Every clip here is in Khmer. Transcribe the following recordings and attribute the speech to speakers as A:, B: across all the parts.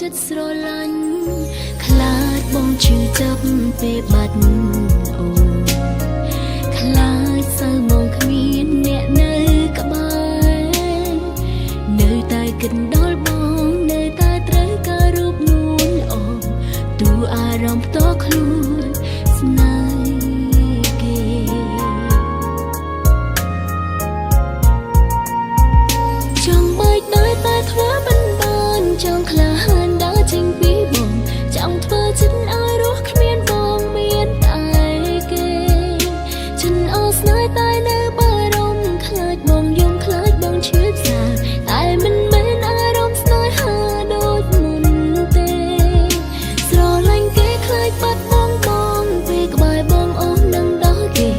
A: ចិត្តស្រឡាញ់ខ្លាចបងឈឺចាប់ពេលបាត់អូខ្លាចសៅមកគ្មានអ្នកនៅក្បែរនៅតែគិតដល់បងនៅតែត្រូវការរូបនួនល្អទូអារម្មណ៍ផ្ទាល់ខ្លួនស្នេហ៍គេចង់បែកដោយតែធ្វើមិនបានចង់ក្លាហានដើរចេញពីបងចង់ធ្វើចិត្តឲ្យរស់គ្មានបងមានតែគេចិនអស្នេហ៍តែនៅបារម្ភខ្លាចបងយំខ្លាចបងឈឺផ្សាតែមិនមែនអារម្មណ៍ស្នេហាដូចមុនទេស្រឡាញ់គេខ្លាចបាត់បងពេលក្បែរបងអូននឹងដល់គេ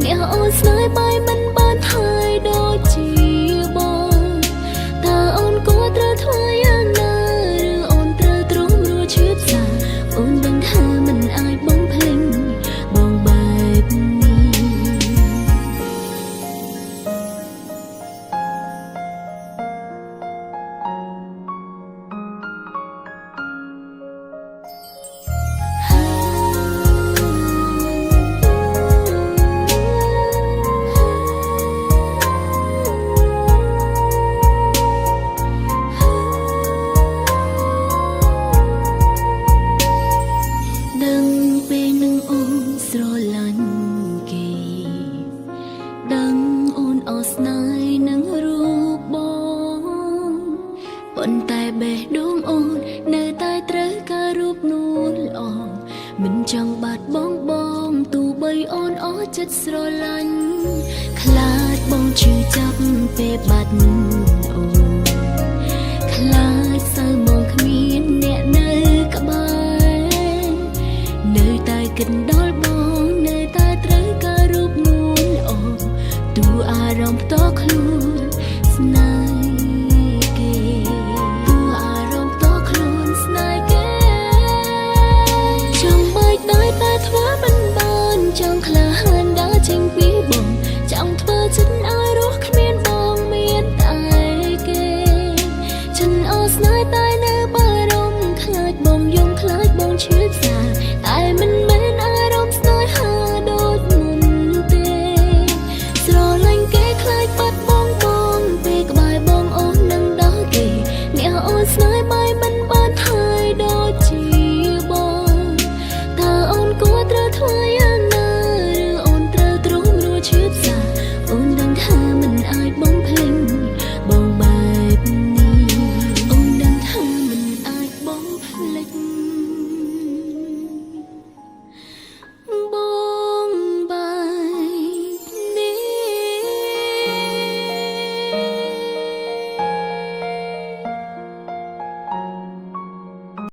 A: អ្នកអូនស្នេហ៍បាយមិនបានហើយដូចជាបងតើអូនគួរត្រូវធ្វើយ៉ាងណាឬអូនត្រូវទ្រាំរួចឈឺផ្សាអូនដឹងថាមិនអាចបងភ្លេចបងបែបនេះដឹងពេលនឹងអូនស្រឡាញ់គេដឹងអូនអស្នេហ៍នឹងរូបបងប៉ុន្តែបេះដូងអូននៅតែត្រូវការរូបនួនល្អមិនចង់បាត់បងទោះបីអូនអស់ចិត្តស្រឡាញ់ខ្លាចបងឈឺចាប់ពេលបាត់អូនខ្លាចសៅមកគ្មានអ្នកនៅក្បែរនៅតែគិតដល់បងនៅតែត្រូវការរូបនួនល្អទូអារម្មណ៍ផ្ទាល់ខ្លួនស្នេហ៍គេទូអារម្មណ៍ផ្ទាល់ខ្លួនស្នេហ៍គេចង់បែកដោយតែធ្វើមិនបានចង់ក្លាហានដើរចេញពីបងចង់ធ្វើចិត្តឲ្យរស់គ្មានបងមានតែគេចិនអស្នេហ៍តែនៅបារម្ភខ្លាចបងយំខ្លាចបងឈឺផ្សាតែមិនមែនអារម្មណ៍ស្នេហាដូចមុនទេស្រឡាញ់គេខ្លាចបាត់បងពេលក្បែរបងអូននឹងដល់គេអ្នកអូនស្នេហ៍បាយមិន